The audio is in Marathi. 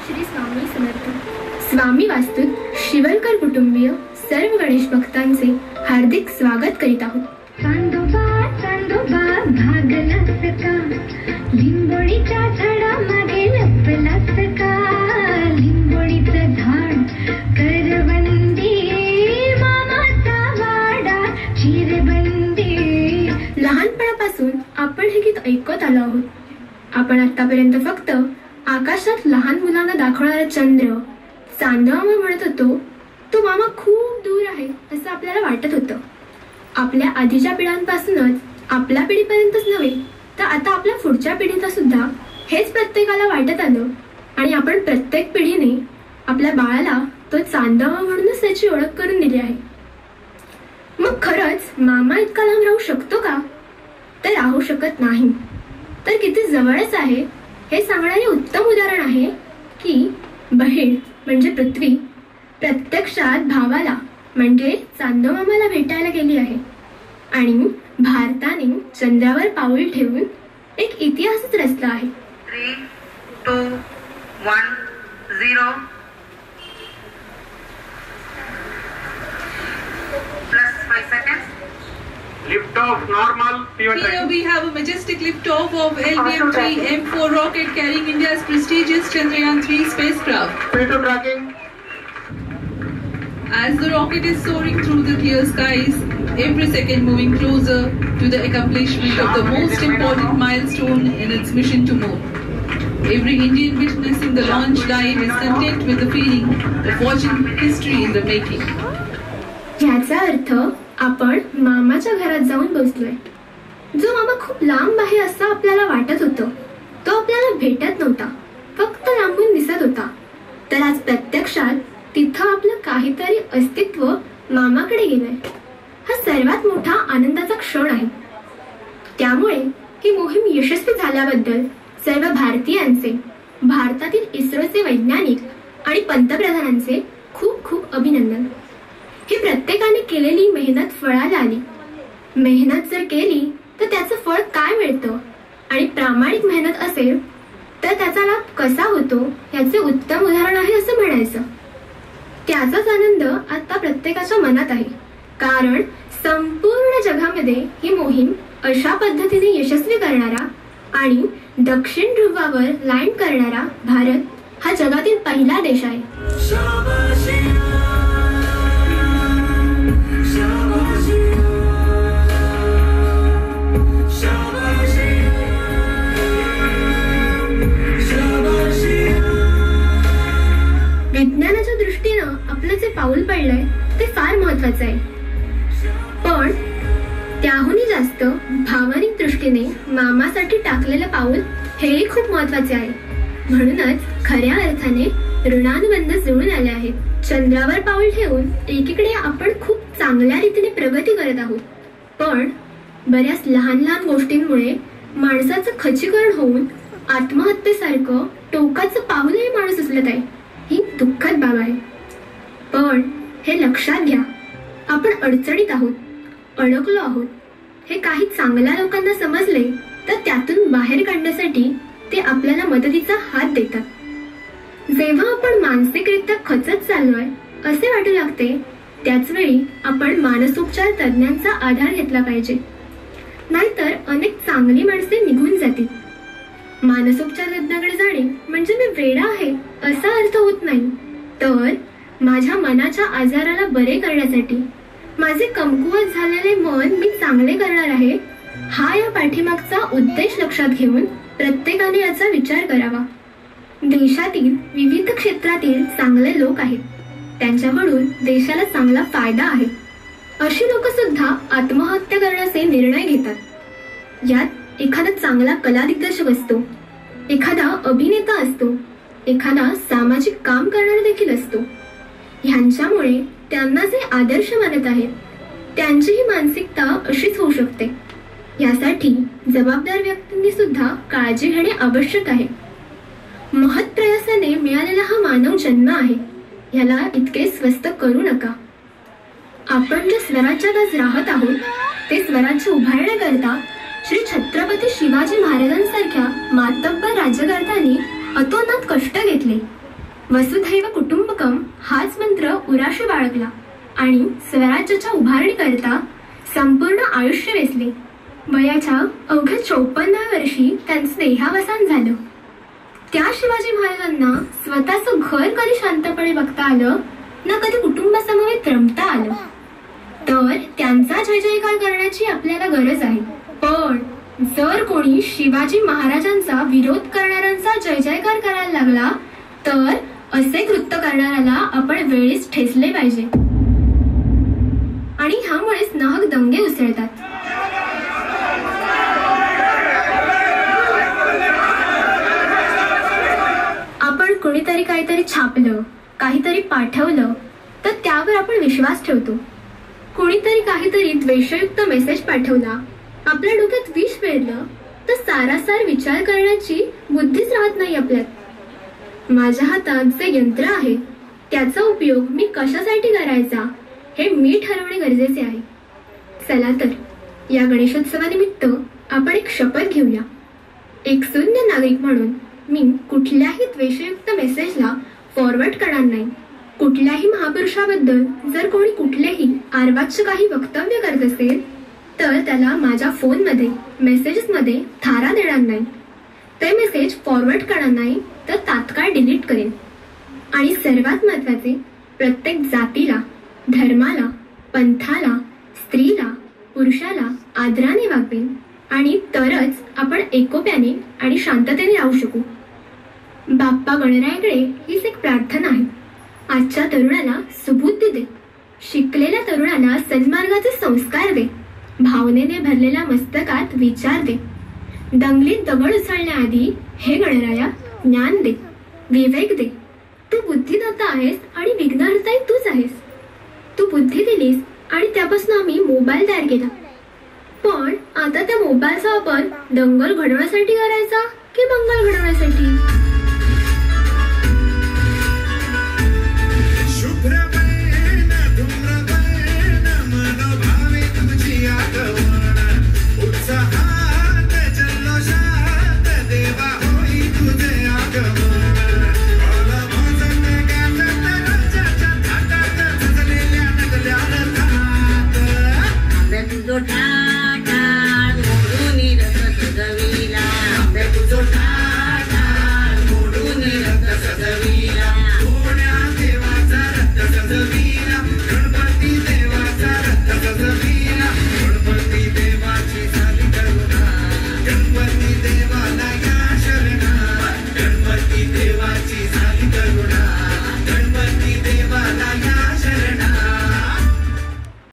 श्री स्वामी समर्थ. स्वामी वास्तूत शिवलकर कुटुंबीय सर्व गणेश भक्तांचे हार्दिक स्वागत करीत आहोत. लिंबोळीच्या झाडामागे लपलास का, लिंबोळीचं झाड करवंदी, मामाचा वाडा चिरबंदी. लहानपणापासून आपण हे गीत ऐकत आलो आहोत. आपण आतापर्यंत फक्त आकाशात लहान मुलांना दाखवणारा चंद्र, चांदमामा म्हणत होतो. तो मामा खूप दूर आहे असं आपल्याला वाटत होतं. आपल्या आधीच्या पिढ्यांपासूनच आपल्या पिढीपर्यंतच नव्हे तर आता आपल्या पुढच्या पिढीला सुद्धा हेच प्रत्येकाला वाटत आलं आणि आपण प्रत्येक पिढीने आपल्या बाळाला तो चांदमामा म्हणूनच त्याची ओळख करून दिली आहे. मग खरंच मामा इतका लांब राहू शकतो का? तर राहू शकत नाही. तर किती जवळच आहे हे सांगणारे उत्तम उदाहरण आहे की बहीण म्हणजे पृथ्वी प्रत्यक्षात भावाला म्हणजे चांदमामाला भेटायला गेली आहे आणि भारताने चंद्रावर पाऊल ठेवून एक इतिहासच रचला आहे. 3, 2, 1, 0 +5 seconds. Lift off normal. Here we have a majestic lift-off of LVM-3 M4 rocket carrying India's prestigious Chandrayaan-3 spacecraft. P2 tracking. As the rocket is soaring through the clear skies, every second moving closer to the accomplishment of the most important milestone in its mission to moon. Every Indian witnessing the launch live is content with the feeling of watching history in the making. याचा अर्थ आपण मामाच्या घरात जाऊन बसलोय. जो मामा खूप लांब आहे असं आपल्याला वाटत होतं तो आपल्याला भेटत नव्हता, फक्त लांबून दिसत होता. तर आज प्रत्यक्षात तिथं आपलं काहीतरी अस्तित्व मामाकडे गेलंय. हा सर्वात मोठा आनंदाचा क्षण आहे. त्यामुळे ही मोहीम यशस्वी झाल्याबद्दल सर्व भारतीयांचे, भारतातील इस्रोचे वैज्ञानिक आणि पंतप्रधानांचे खूप खूप अभिनंदन. ही प्रत्येकाने केलेली मेहनत फळाला आली. मेहनत जर केली तर त्याचं फळ काय मिळतं आणि प्रामाणिक मेहनत असेल तर त्याचा लाभ कसा होतो याचे उत्तम उदाहरण आहे असं म्हणायचं. त्याचाच आनंद आता प्रत्येकाच्या मनात आहे. कारण संपूर्ण जगामध्ये ही मोहीम अशा पद्धतीने यशस्वी करणारा आणि दक्षिण ध्रुवावर लँड करणारा भारत हा जगातील पहिला देश आहे. विज्ञानाच्या दृष्टीनं आपलं जे पाऊल पडलंय ते फार महत्वाचं आहे. पण त्याहूनही जास्त भावनिक दृष्टीने मामासाठी टाकलेलं पाऊल हेही खूप महत्वाचे आहे. म्हणूनच खऱ्या अर्थाने ऋणानुबंध जुळून आले आहेत. चंद्रावर पाऊल ठेवून एकीकडे आपण खूप चांगल्या रीतीने प्रगती करत आहोत, पण बऱ्याच लहान लहान गोष्टींमुळे माणसाचं खच्चीकरण होऊन आत्महत्येसारखं टोकाचं पाऊलही माणूस उचलत आहे. ही दुःखद बाब आहे. पण हे लक्षात घ्या, आपण अडचणीत आहोत, अडकलो आहोत हे काही चांगल्या लोकांना समजले तर त्यातून बाहेर काढण्यासाठी ते आपल्याला मदतीचा हात देतात. जेव्हा आपण मानसिकरित्या खचत चाललोय असे वाटू लागते त्याच वेळी आपण मानसोपचार तज्ञांचा आधार घेतला पाहिजे, नाहीतर अनेक चांगली माणसे निघून जातील. मानसोपचार तज्ञाकडे जाणे म्हणजे मी वेडा आहे असा अर्थ होत नाही, तर माझ्या मनाच्या आजाराला बरे करण्यासाठी माझे कमकुवत झालेले मन मी चांगले करणार आहे हा या पाठीमागचा उद्देश लक्षात घेऊन प्रत्येकाने याचा विचार करावा. देशातील विविध क्षेत्रातील चांगले लोक आहेत, त्यांच्याकडून देशाला चांगला फायदा आहे. अशी लोक सुद्धा आत्महत्या करण्याचे निर्णय घेतात. यात एखादा चांगला कला दिग्दर्शक असतो, एखादा अभिनेता असतो, एखादा सामाजिक काम करणारा देखील असतो. ह्यांच्यामुळे त्यांना जे आदर्श मानत आहेत त्यांचीही मानसिकता अशीच होऊ शकते. यासाठी जबाबदार व्यक्तींनी सुद्धा काळजी घेणे आवश्यक आहे. महत् प्रयासाने मिळालेला हा मानव जन्म आहे, याला इतके स्वस्त करू नका. आपण जे स्वराज्यात आज राहत आहोत ते स्वराज्य उभारण्याकरता श्री छत्रपती शिवाजी महाराजांसारख्या मातब्बर राज्यकर्त्यांनी अतोनात कष्ट घेतले. वसुधैव कुटुंबकम हाच मंत्र उराशी बाळगला आणि स्वराज्याच्या उभारणीकरता संपूर्ण आयुष्य वेचले. वयाच्या अवघ्या 54व्या वर्षी त्यांचं देहावसान झालं. त्या शिवाजी महाराजांना स्वतःचं घर कधी शांतपणे बघता आलं ना कधी कुटुंबासमवेत रमता आलं. तर त्यांचा जय जयकार करण्याची आपल्याला गरज आहे. पण जर कोणी शिवाजी महाराजांचा विरोध करणाऱ्यांचा जय जयकार करायला लागला तर असे कृत्य करणाऱ्याला आपण वेळीच ठेचले पाहिजे. आणि ह्यामुळेच नाहक दंगे उसळतात. आपण कोणीतरी काहीतरी छापलं, काहीतरी पाठवलं तर त्यावर आपण विश्वास ठेवतो. कोणीतरी काहीतरी द्वेषयुक्त मेसेज पाठवला, आपल्या डोक्यात विष पेरलं तर सारासार विचार करण्याची बुद्धीच राहत नाही आपल्यात. माझ्या हातात जे यंत्र आहे त्याचा उपयोग मी कशासाठी करायचा हे मी ठरवणे गरजेचे आहे. चला तर या गणेशोत्सवानिमित्त आपण एक शपथ घेऊया. एक शून्य नागरिक म्हणून मी कुठल्याही द्वेषयुक्त मेसेजला फॉरवर्ड करणार नाही. कुठल्याही महापुरुषाबद्दल जर कोणी कुठलेही आर्वाच्य काही वक्तव्य करत असेल तर त्याला माझ्या फोनमध्ये मेसेजेसमध्ये थारा देणार नाही. ते मेसेज फॉरवर्ड करणार नाही तर तात्काळ डिलीट करेन. आणि सर्वात महत्त्वाचे, प्रत्येक जातीला, धर्माला, पंथाला, स्त्रीला, पुरुषाला आदराने वागवेन आणि तरच आपण एकोप्याने आणि शांततेने राहू शकू. बाप्पा गणरायाकडे हीच एक प्रार्थना आहे. आजच्या तरुणाला सुबुद्धी दे, शिकलेल्या तरुणाला सन्मार्गाचे संस्कार दे, भावनेने भरलेल्या मस्तकात विचार दे. दंगलीत दगड उचलण्याआधी हे गणराया ज्ञान दे, विवेक दे. तू बुद्धिदाता आहेस आणि विघ्नहर्ताही तूच आहेस. तू बुद्धी दिलीस आणि त्यापासून आम्ही मोबाईल तयार केला. पण आता त्या मोबाईलचा वापर दंगल घडवण्यासाठी करायचा की मंगल घडवण्यासाठी? गणपती देवाची झाली करुणा, गणपती देवा